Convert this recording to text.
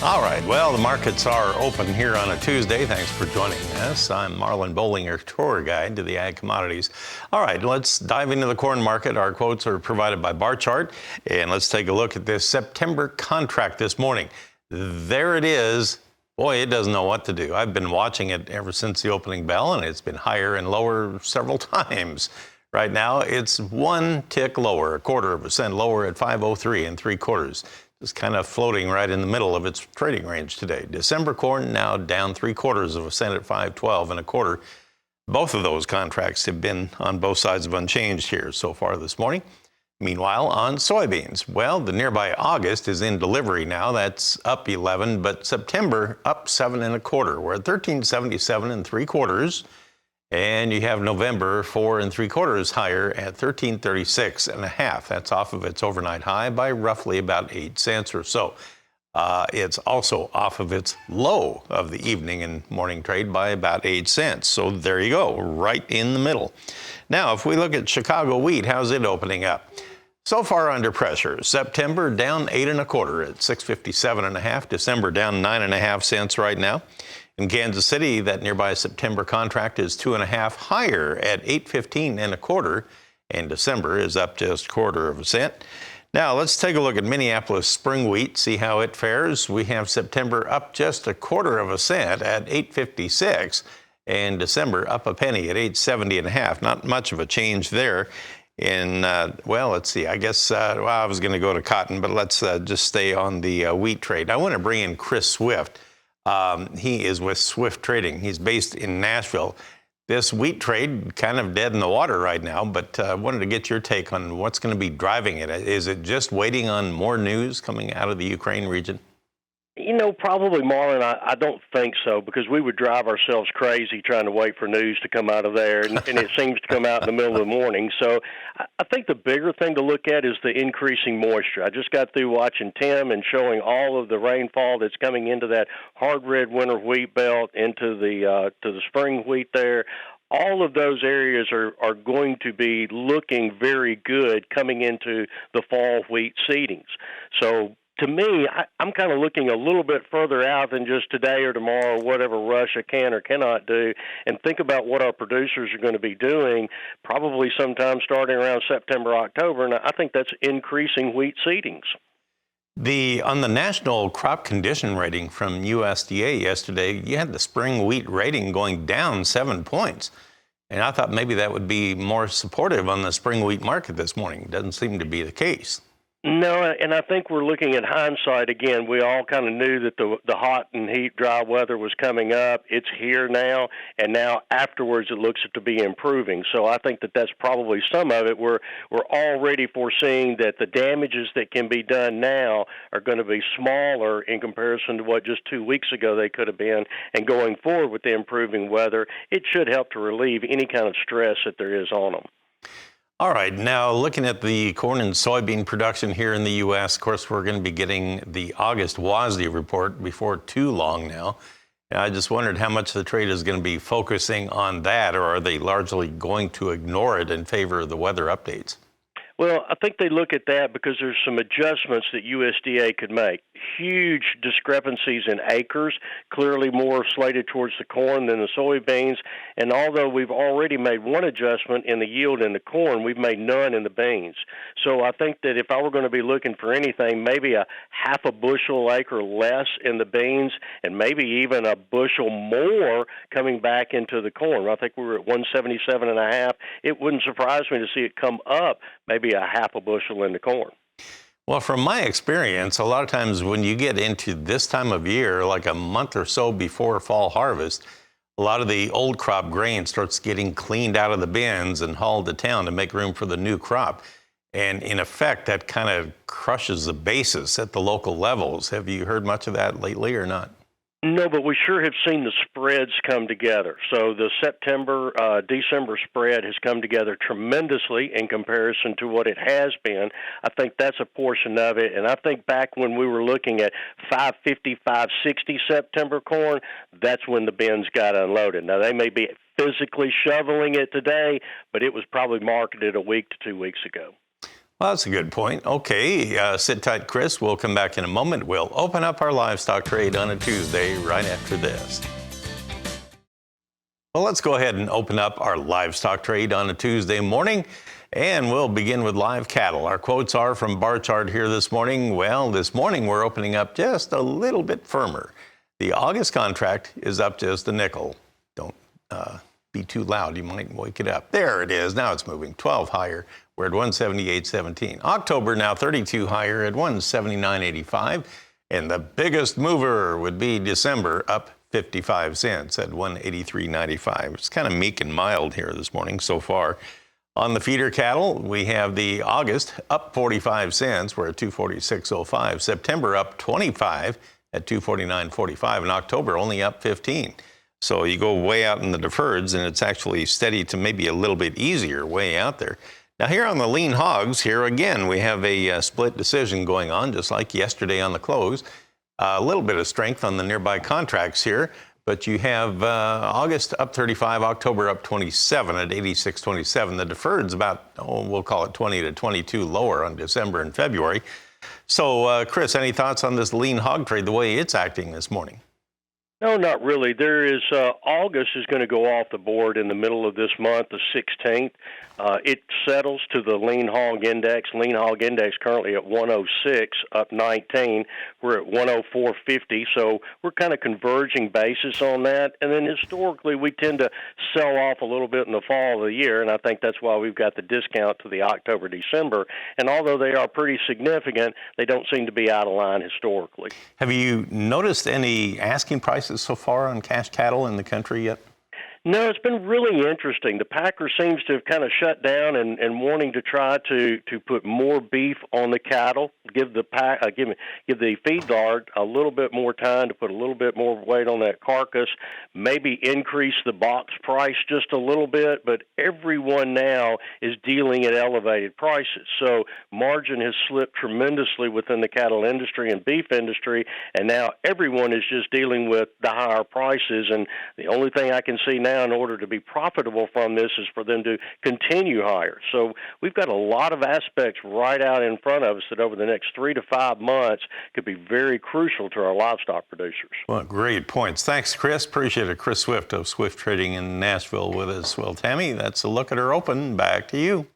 All right, well, the markets are open here on a Tuesday. Thanks for joining us. I'm Marlon Bowling, your tour guide to the ag commodities. All right, let's dive into the corn market. Our quotes are provided by Bar Chart, and let's take a look at this September contract this morning. There it is. Boy, it doesn't know what to do. I've been watching it ever since the opening bell, and it's been higher and lower several times. Right now, it's one tick lower, 1/4 cent lower at 503 3/4. It's kind of floating right in the middle of its trading range today. December corn now down 3/4 cent at 512 1/4. Both of those contracts have been on both sides of unchanged here so far this morning. Meanwhile, on soybeans, well, the nearby August is in delivery now. That's up 11, but September up 7 1/4. We're at 1377 3/4. And you have November 4 3/4 higher at 1336 1/2. That's off of its overnight high by roughly about 8 cents or so. It's also off of its low of the evening and morning trade by about 8 cents. So there you go, right in the middle. Now, if we look at Chicago wheat, how's it opening up? So far under pressure. September down 8 1/4 at 657 1/2. December down 9 1/2 cents right now. In Kansas City, that nearby September contract is 2 1/2 higher at 815 1/4, and December is up just 1/4 cent. Now let's take a look at Minneapolis spring wheat, see how it fares. We have September up just 1/4 cent at 856, and December up a penny at 870 1/2. Not much of a change there. In well, let's see. I guess I was going to go to cotton, but let's just stay on the wheat trade. I want to bring in Chris Swift. He is with Swift Trading. He's based in Nashville. This wheat trade kind of dead in the water right now, but I wanted to get your take on what's going to be driving it. Is it just waiting on more news coming out of the Ukraine region? You know, probably, Marlon, I don't think so, because we would drive ourselves crazy trying to wait for news to come out of there, and it seems to come out in the middle of the morning. So I think the bigger thing to look at is the increasing moisture. I just got through watching Tim and showing all of the rainfall that's coming into that hard red winter wheat belt, into the to the spring wheat there. All of those areas are going to be looking very good coming into the fall wheat seedings. So to me, I'm kind of looking a little bit further out than just today or tomorrow, or whatever Russia can or cannot do, and think about what our producers are going to be doing probably sometime starting around September, October, and I think that's increasing wheat seedings. On the national crop condition rating from USDA yesterday, you had the spring wheat rating going down 7 points. And I thought maybe that would be more supportive on the spring wheat market this morning. Doesn't seem to be the case. No, and I think we're looking at hindsight again. We all kind of knew that the hot and heat, dry weather was coming up. It's here now, and now afterwards it looks to be improving. So I think that that's probably some of it. We're already foreseeing that the damages that can be done now are going to be smaller in comparison to what just 2 weeks ago they could have been. And going forward with the improving weather, it should help to relieve any kind of stress that there is on them. All right, now looking at the corn and soybean production here in the U.S., of course, we're going to be getting the August WASDE report before too long now. And I just wondered how much the trade is going to be focusing on that, or are they largely going to ignore it in favor of the weather updates? Well, I think they look at that because there's some adjustments that USDA could make. Huge discrepancies in acres, clearly more slated towards the corn than the soybeans. And although we've already made one adjustment in the yield in the corn, we've made none in the beans. So I think that if I were going to be looking for anything, maybe a half a bushel acre less in the beans, and maybe even a bushel more coming back into the corn. I think we were at 177 1/2. It wouldn't surprise me to see it come up maybe a half a bushel in the corn. Well, from my experience, a lot of times when you get into this time of year, like a month or so before fall harvest, a lot of the old crop grain starts getting cleaned out of the bins and hauled to town to make room for the new crop. And in effect, that kind of crushes the basis at the local levels. Have you heard much of that lately or not? No, but we sure have seen the spreads come together. So the December spread has come together tremendously in comparison to what it has been. I think that's a portion of it. And I think back when we were looking at 550, 560 September corn, that's when the bins got unloaded. Now, they may be physically shoveling it today, but it was probably marketed a week to 2 weeks ago. Well, that's a good point. Okay, sit tight, Chris. We'll come back in a moment. We'll open up our livestock trade on a Tuesday right after this. Well, let's go ahead and open up our livestock trade on a Tuesday morning, and we'll begin with live cattle. Our quotes are from Bar Chart here this morning. Well, this morning we're opening up just a little bit firmer. The August contract is up just a nickel. Don't be too loud. You might wake it up. There it is. Now it's moving 12 higher. We're at 178.17. October now 32 higher at 179.85. And the biggest mover would be December, up 55 cents at 183.95. It's kind of meek and mild here this morning so far. On the feeder cattle, we have the August up 45 cents. We're at 246.05. September up 25 at 249.45. And October only up 15. So you go way out in the deferreds, and it's actually steady to maybe a little bit easier way out there. Now here on the lean hogs, here again, we have a split decision going on, just like yesterday on the close. A little bit of strength on the nearby contracts here, but you have August up 35, October up 27 at 86.27. The deferred's about, we'll call it 20 to 22 lower on December and February. So, Chris, any thoughts on this lean hog trade, the way it's acting this morning? No, not really. There is August is going to go off the board in the middle of this month, the 16th. It settles to the lean hog index. Lean hog index currently at 106, up 19. We're at 104.50, so we're kind of converging basis on that. And then historically, we tend to sell off a little bit in the fall of the year, and I think that's why we've got the discount to the October, December. And although they are pretty significant, they don't seem to be out of line historically. Have you noticed any asking prices so far on cash cattle in the country yet? No, it's been really interesting. The packer seems to have kind of shut down and wanting to try to put more beef on the cattle, give the feedlot a little bit more time to put a little bit more weight on that carcass, maybe increase the box price just a little bit, but everyone now is dealing at elevated prices. So margin has slipped tremendously within the cattle industry and beef industry, and now everyone is just dealing with the higher prices, and the only thing I can see now in order to be profitable from this is for them to continue higher. So we've got a lot of aspects right out in front of us that over the next 3 to 5 months could be very crucial to our livestock producers. Well, great points. Thanks, Chris. Appreciate it. Chris Swift of Swift Trading in Nashville with us. Well, Tammy, that's a look at our open. Back to you.